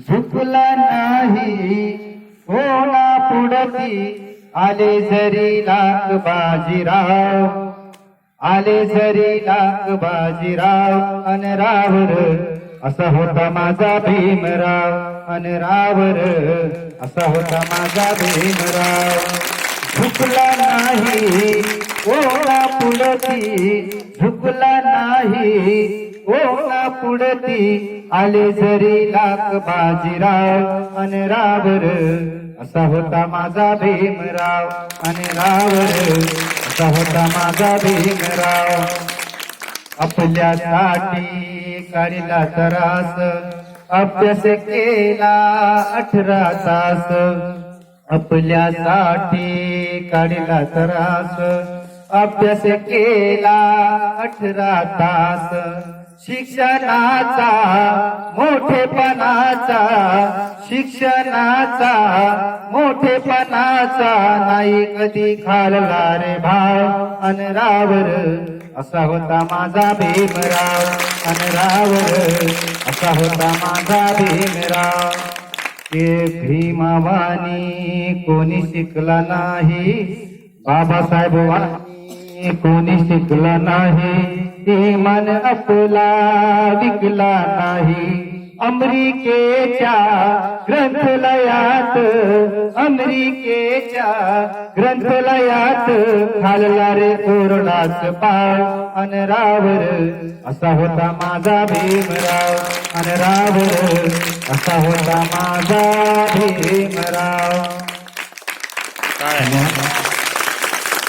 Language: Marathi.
झुकला नाही कोणा पुढती आले जरी लाख बाजीराव आले जरी लाख बाजीराव अन रावर असा होता माझा भीमराव अन रावर असा होता माझा भीमराव झुकला नाही कोणा पुढती झुकला नाही कोणा पुढती आले जरी लाख बाजीराव अन रावर असा होता माझा भीमराव अन रावर असा होता माझा भीमराव आपल्यासाठी काढला त्रास अभ्यास केला 18 तास आपल्यासाठी काढला त्रास अभ्यास केला 18 तास शिक्षणाचा मोठेपणाचा शिक्षणाचा मोठेपणाचा नाही कधी खाल्ला रे भाव अन रावर असा होता माझा भीमराव अन रावर असा होता माझा भीमराव ते भीमावानी कोणी शिकला नाही बाबासाहेब वाणी कोणी शिकला नाही मन आपला विकला नाही अमेरिकेच्या ग्रंथालयात अमेरिकेच्या ग्रंथालयात खाल्ला रे कोरडाच पाव अन रावर असा होता माझा भीमराव अन रावर असा होता माझा भीमराव.